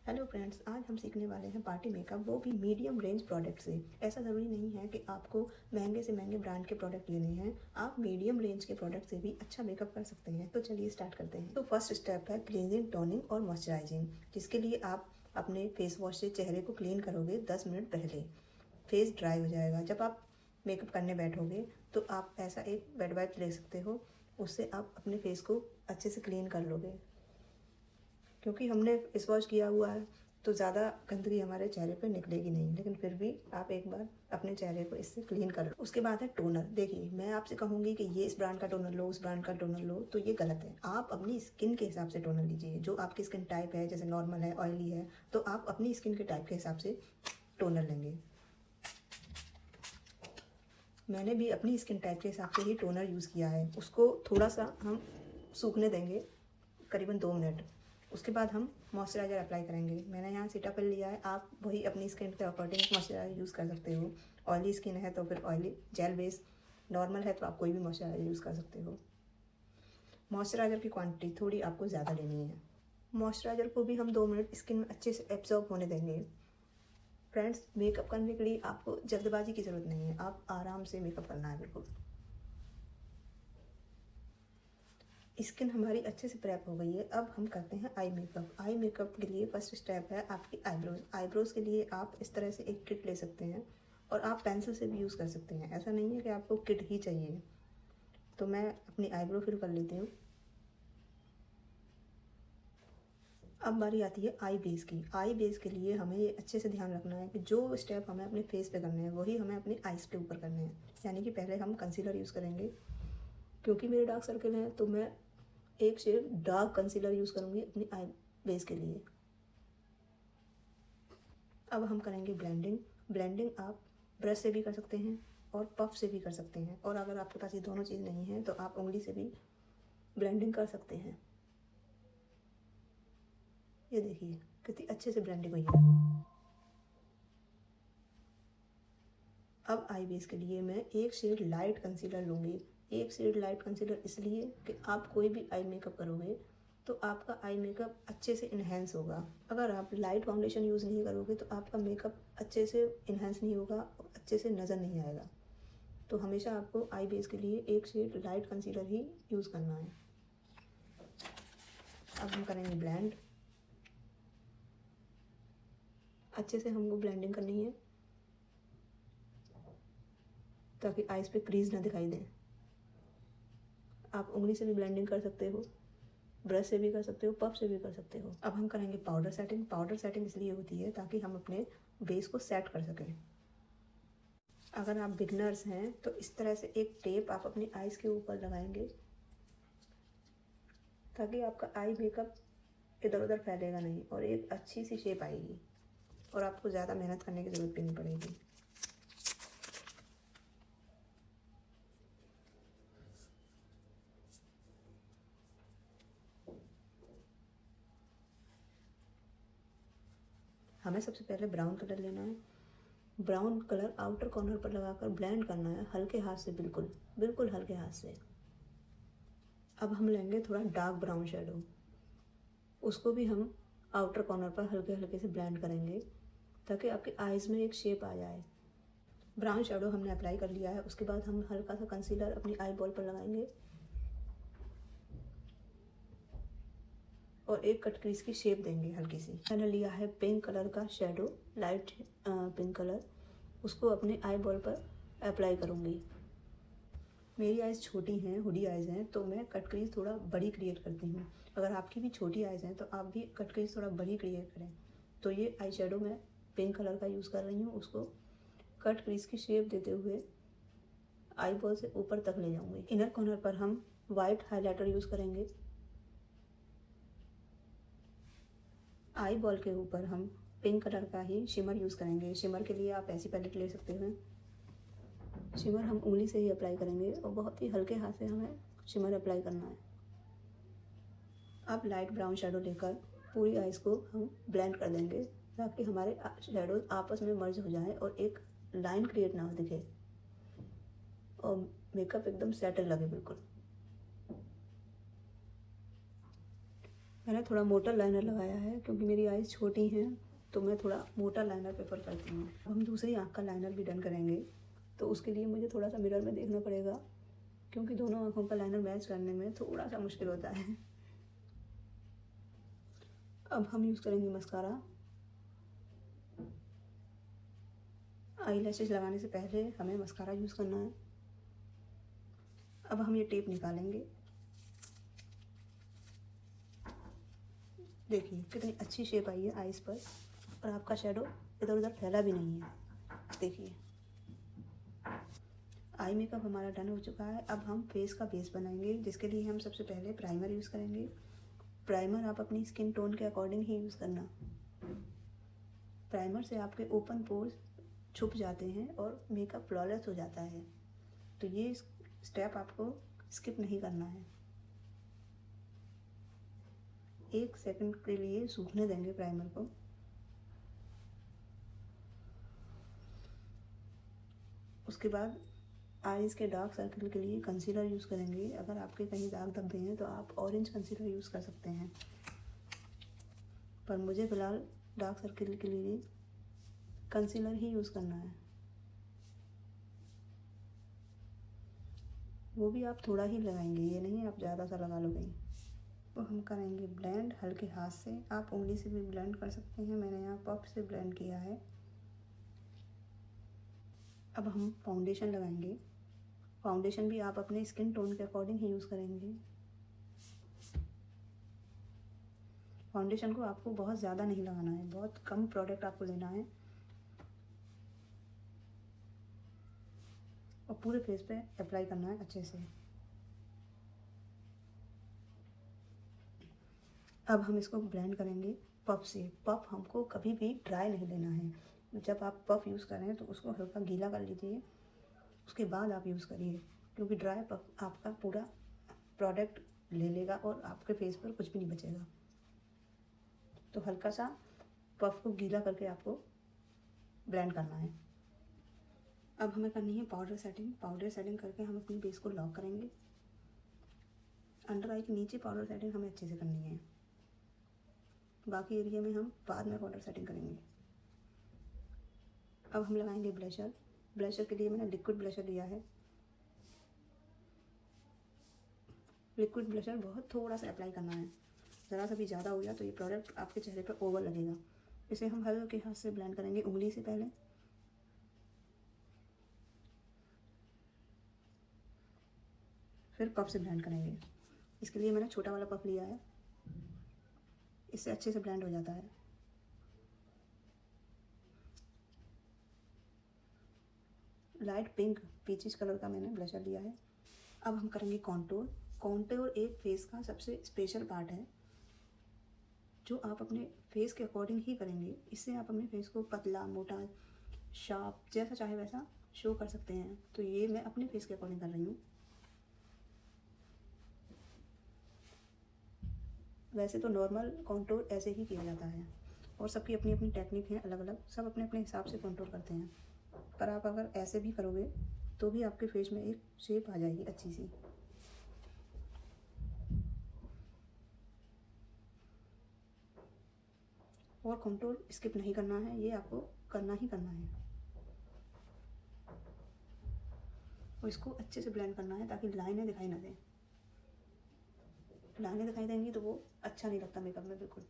Hello friends, आज हम सीखने वाले हैं पार्टी मेकअप, वो भी मीडियम रेंज प्रोडक्ट से। ऐसा ज़रूरी नहीं है कि आपको महंगे से महंगे ब्रांड के प्रोडक्ट लेने हैं, आप मीडियम रेंज के प्रोडक्ट से भी अच्छा मेकअप कर सकते हैं। तो चलिए स्टार्ट करते हैं। तो फर्स्ट स्टेप है क्लींजिंग, टोनिंग और मॉइस्चराइजिंग, जिसके लिए आप अपने फेस वॉश से चेहरे को क्लीन करोगे 10 मिनट पहले। फेस ड्राई हो जाएगा। जब आप मेकअप करने बैठोगे तो आप ऐसा एक वेट वाइप ले सकते हो, उससे आप अपने फेस को अच्छे से क्लीन कर लोगे। क्योंकि हमने फेस वॉश किया हुआ है तो ज़्यादा गंदगी हमारे चेहरे पर निकलेगी नहीं, लेकिन फिर भी आप एक बार अपने चेहरे को इससे क्लीन कर लो। उसके बाद है टोनर। देखिए, मैं आपसे कहूँगी कि ये इस ब्रांड का टोनर लो, उस ब्रांड का टोनर लो, तो ये गलत है। आप अपनी स्किन के हिसाब से टोनर लीजिए। जो आपकी स्किन टाइप है, जैसे नॉर्मल है, ऑयली है, तो आप अपनी स्किन के टाइप के हिसाब से टोनर लेंगे। मैंने भी अपनी स्किन टाइप के हिसाब से ही टोनर यूज़ किया है। उसको थोड़ा सा हम सूखने देंगे, करीबन 2 मिनट। उसके बाद हम मॉइस्चराइज़र अप्लाई करेंगे। मैंने यहाँ सीटाफेल लिया है, आप वही अपनी स्किन के अकॉर्डिंग मॉइस्चराइज़र यूज़ कर सकते हो। ऑयली स्किन है तो फिर ऑयली जेल बेस, नॉर्मल है तो आप कोई भी मॉइस्चराइज़र यूज़ कर सकते हो। मॉइस्चराइज़र की क्वांटिटी थोड़ी आपको ज़्यादा लेनी है। मॉइस्चराइज़र को भी हम 2 मिनट स्किन में अच्छे से एब्जॉर्ब होने देंगे। फ्रेंड्स, मेकअप करने के लिए आपको जल्दबाजी की ज़रूरत नहीं है, आप आराम से मेकअप करना है। बिल्कुल स्किन हमारी अच्छे से प्रेप हो गई है। अब हम करते हैं आई मेकअप। आई मेकअप के लिए फर्स्ट स्टेप है आपकी आईब्रोज। आईब्रोज के लिए आप इस तरह से एक किट ले सकते हैं और आप पेंसिल से भी यूज़ कर सकते हैं। ऐसा नहीं है कि आपको किट ही चाहिए। तो मैं अपनी आईब्रो फिल कर लेती हूँ। अब बारी आती है आई बेस की। आई बेस के लिए हमें ये अच्छे से ध्यान रखना है कि जो स्टेप हमें अपने फेस पे करने हैं वही हमें अपनी आइज़ के ऊपर करने हैं। यानी कि पहले हम कंसीलर यूज़ करेंगे। क्योंकि मेरे डार्क सर्कल हैं तो मैं एक शेड डार्क कंसीलर यूज़ करूँगी अपनी आई बेस के लिए। अब हम करेंगे ब्लेंडिंग। ब्लेंडिंग आप ब्रश से भी कर सकते हैं और पफ से भी कर सकते हैं, और अगर आपके पास ये दोनों चीज़ नहीं है तो आप उंगली से भी ब्लेंडिंग कर सकते हैं। ये देखिए कितनी अच्छे से ब्लेंडिंग हुई है। अब आई बेस के लिए मैं एक शेड लाइट कंसीलर लूँगी। एक शेड लाइट कंसीलर इसलिए कि आप कोई भी आई मेकअप करोगे तो आपका आई मेकअप अच्छे से इन्हेंस होगा। अगर आप लाइट फाउंडेशन यूज़ नहीं करोगे तो आपका मेकअप अच्छे से इन्हेंस नहीं होगा और अच्छे से नज़र नहीं आएगा। तो हमेशा आपको आई बेस के लिए एक शेड लाइट कंसीलर ही यूज़ करना है। अब हम करेंगे ब्लेंड। अच्छे से हमको ब्लेंडिंग करनी है ताकि आइज़ पे क्रीज ना दिखाई दे। आप उंगली से भी ब्लेंडिंग कर सकते हो, ब्रश से भी कर सकते हो, पफ से भी कर सकते हो। अब हम करेंगे पाउडर सेटिंग। पाउडर सेटिंग इसलिए होती है ताकि हम अपने बेस को सेट कर सकें। अगर आप बिगनर्स हैं तो इस तरह से एक टेप आप अपनी आइज़ के ऊपर लगाएंगे ताकि आपका आई मेकअप इधर उधर फैलेगा नहीं और एक अच्छी सी शेप आएगी और आपको ज़्यादा मेहनत करने की ज़रूरत भी नहीं पड़ेगी। हमें सबसे पहले ब्राउन कलर लेना है। ब्राउन कलर आउटर कॉर्नर पर लगाकर ब्लेंड करना है हल्के हाथ से, बिल्कुल बिल्कुल हल्के हाथ से। अब हम लेंगे थोड़ा डार्क ब्राउन शेडो, उसको भी हम आउटर कॉर्नर पर हल्के हल्के से ब्लेंड करेंगे ताकि आपकी आइज़ में एक शेप आ जाए। ब्राउन शेडो हमने अप्लाई कर लिया है। उसके बाद हम हल्का सा कंसीलर अपनी आई बॉल पर लगाएंगे और एक कट क्रीज की शेप देंगे हल्की सी। मैंने लिया है पिंक कलर का शेडो, लाइट पिंक कलर, उसको अपने आई बॉल पर अप्लाई करूँगी। मेरी आइज़ छोटी हैं, हुडी आइज़ हैं, तो मैं कट क्रीज थोड़ा बड़ी क्रिएट करती हूँ। अगर आपकी भी छोटी आइज़ हैं तो आप भी कट क्रीज थोड़ा बड़ी क्रिएट करें। तो ये आई शेडो मैं पिंक कलर का यूज़ कर रही हूँ, उसको कट क्रीज की शेप देते हुए आई बॉल से ऊपर तक ले जाऊँगी। इनर कॉर्नर पर हम वाइट हाइलाइटर यूज़ करेंगे। आई बॉल के ऊपर हम पिंक कलर का ही शिमर यूज़ करेंगे। शिमर के लिए आप ऐसी पैलेट ले सकते हैं। शिमर हम उंगली से ही अप्लाई करेंगे और बहुत ही हल्के हाथ से हमें शिमर अप्लाई करना है। अब लाइट ब्राउन शेडो लेकर पूरी आइज़ को हम ब्लेंड कर देंगे ताकि हमारे शेडोज आपस में मर्ज हो जाएं और एक लाइन क्रिएट ना हो दिखे और मेकअप एकदम सेटल लगे। बिल्कुल मैंने थोड़ा मोटा लाइनर लगाया है क्योंकि मेरी आईज़ छोटी हैं, तो मैं थोड़ा मोटा लाइनर प्रेफर करती हूँ। हम दूसरी आँख का लाइनर भी डन करेंगे, तो उसके लिए मुझे थोड़ा सा मिरर में देखना पड़ेगा क्योंकि दोनों आँखों का लाइनर मैच करने में थोड़ा सा मुश्किल होता है। अब हम यूज़ करेंगे मस्कारा। आई लैशेज लगाने से पहले हमें मस्कारा यूज़ करना है। अब हम ये टेप निकालेंगे। देखिए कितनी अच्छी शेप आई है आईज़ पर, और आपका शेडो इधर उधर फैला भी नहीं है। देखिए आई मेकअप हमारा डन हो चुका है। अब हम फेस का बेस बनाएंगे, जिसके लिए हम सबसे पहले प्राइमर यूज़ करेंगे। प्राइमर आप अपनी स्किन टोन के अकॉर्डिंग ही यूज़ करना। प्राइमर से आपके ओपन पोर्स छुप जाते हैं और मेकअप फ्लॉलेस हो जाता है, तो ये स्टेप आपको स्किप नहीं करना है। 1 सेकंड के लिए सूखने देंगे प्राइमर को। उसके बाद आईज़ के डार्क सर्कल के लिए कंसीलर यूज़ करेंगे। अगर आपके कहीं दाग धब्बे हैं तो आप ऑरेंज कंसीलर यूज़ कर सकते हैं, पर मुझे फ़िलहाल डार्क सर्कल के लिए कंसीलर ही यूज़ करना है। वो भी आप थोड़ा ही लगाएंगे, ये नहीं आप ज़्यादा सा लगा लोगे। तो हम करेंगे ब्लेंड हल्के हाथ से। आप उंगली से भी ब्लेंड कर सकते हैं, मैंने यहाँ पफ से ब्लेंड किया है। अब हम फाउंडेशन लगाएंगे। फाउंडेशन भी आप अपने स्किन टोन के अकॉर्डिंग ही यूज़ करेंगे। फाउंडेशन को आपको बहुत ज़्यादा नहीं लगाना है, बहुत कम प्रोडक्ट आपको लेना है और पूरे फेस पे अप्लाई करना है अच्छे से। अब हम इसको ब्लेंड करेंगे पफ से। पफ हमको कभी भी ड्राई नहीं लेना है। जब आप पफ यूज़ करें तो उसको हल्का गीला कर लीजिए, उसके बाद आप यूज़ करिए, क्योंकि ड्राई पफ आपका पूरा प्रोडक्ट ले लेगा और आपके फेस पर कुछ भी नहीं बचेगा। तो हल्का सा पफ को गीला करके आपको ब्लेंड करना है। अब हमें करनी है पाउडर सेटिंग। पाउडर सेटिंग करके हम अपनी बेस को लॉक करेंगे। अंडर आई के नीचे पाउडर सेटिंग हमें अच्छे से करनी है, बाकी एरिया में हम बाद में पाउडर सेटिंग करेंगे। अब हम लगाएंगे ब्लशर। ब्लशर के लिए मैंने लिक्विड ब्लशर लिया है। लिक्विड ब्लशर बहुत थोड़ा सा अप्लाई करना है, ज़रा सा भी ज़्यादा हो गया तो ये प्रोडक्ट आपके चेहरे पर ओवर लगेगा। इसे हम हल्के हाथ से ब्लेंड करेंगे, उंगली से पहले, फिर पफ से ब्लेंड करेंगे। इसके लिए मैंने छोटा वाला पफ लिया है, इससे अच्छे से ब्लेंड हो जाता है। लाइट पिंक पीचिश कलर का मैंने ब्लशर लिया है। अब हम करेंगे कॉन्टूर। कॉन्टूर एक फेस का सबसे स्पेशल पार्ट है जो आप अपने फेस के अकॉर्डिंग ही करेंगे। इससे आप अपने फेस को पतला, मोटा, शार्प, जैसा चाहे वैसा शो कर सकते हैं। तो ये मैं अपने फेस के अकॉर्डिंग कर रही हूँ। वैसे तो नॉर्मल कॉन्टूर ऐसे ही किया जाता है और सबकी अपनी अपनी टेक्निक है अलग अलग, सब अपने अपने हिसाब से कॉन्टूर करते हैं, पर आप अगर ऐसे भी करोगे तो भी आपके फेस में एक शेप आ जाएगी अच्छी सी। और कॉन्टूर स्किप नहीं करना है, ये आपको करना ही करना है और इसको अच्छे से ब्लेंड करना है ताकि लाइनें दिखाई ना दें। लाइनें दिखाई देंगी तो वो अच्छा नहीं लगता मेकअप में बिल्कुल।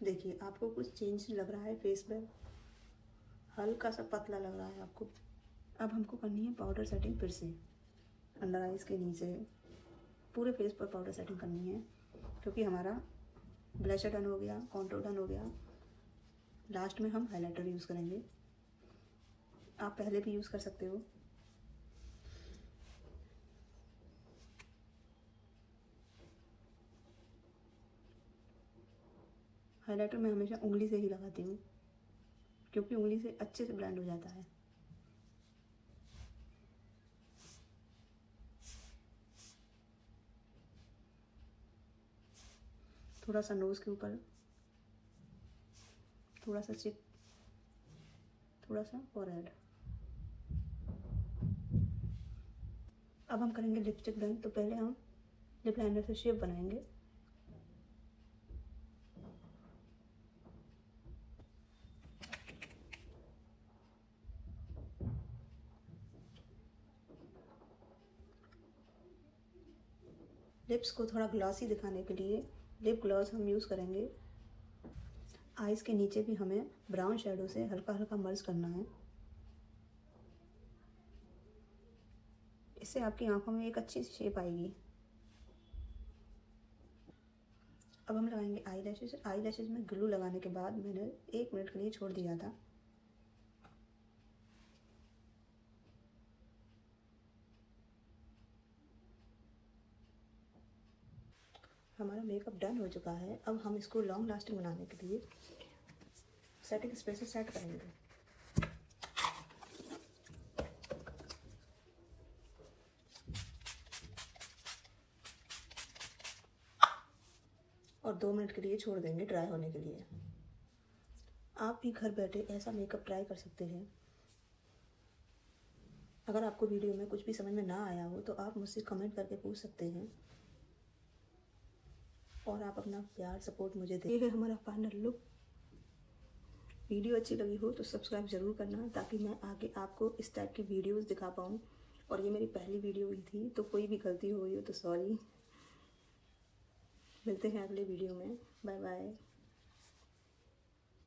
देखिए आपको कुछ चेंज लग रहा है फेस पे, हल्का सा पतला लग रहा है आपको। अब हमको करनी है पाउडर सेटिंग फिर से। अंडर आइज़ के नीचे पूरे फेस पर पाउडर सेटिंग करनी है, क्योंकि हमारा ब्लशर डन हो गया, कॉन्टूर डन हो गया। लास्ट में हम हाइलाइटर यूज़ करेंगे। आप पहले भी यूज़ कर सकते हो। हाइलाइटर मैं हमेशा उंगली से ही लगाती हूँ, क्योंकि उंगली से अच्छे से ब्लेंड हो जाता है। थोड़ा सा नोज़ के ऊपर, थोड़ा सा चिक, थोड़ा सा फोरहेड। अब हम करेंगे लिपस्टिक डन। तो पहले हम लिप लाइनर से शेप बनाएंगे। लिप्स को थोड़ा ग्लॉसी दिखाने के लिए लिप ग्लॉस हम यूज़ करेंगे। आइज़ के नीचे भी हमें ब्राउन शेडो से हल्का हल्का मर्ज करना है। इससे आपकी आंखों में एक अच्छी सी शेप आएगी। अब हम लगाएंगे आई लैशेज। आई लैशेज में ग्लू लगाने के बाद मैंने 1 मिनट के लिए छोड़ दिया था। हमारा मेकअप डन हो चुका है। अब हम इसको लॉन्ग लास्टिंग बनाने के लिए सेटिंग स्प्रे से सेट करेंगे। और 2 मिनट के लिए छोड़ देंगे ड्राई होने के लिए। आप भी घर बैठे ऐसा मेकअप ट्राई कर सकते हैं। अगर आपको वीडियो में कुछ भी समझ में ना आया हो तो आप मुझसे कमेंट करके पूछ सकते हैं और आप अपना प्यार सपोर्ट मुझे दें। ये है हमारा फाइनल लुक। वीडियो अच्छी लगी हो तो सब्सक्राइब ज़रूर करना ताकि मैं आगे आपको इस टाइप की वीडियोस दिखा पाऊँ। और ये मेरी पहली वीडियो हुई थी तो कोई भी गलती हो गई हो तो सॉरी। मिलते हैं अगले वीडियो में। Bye bye.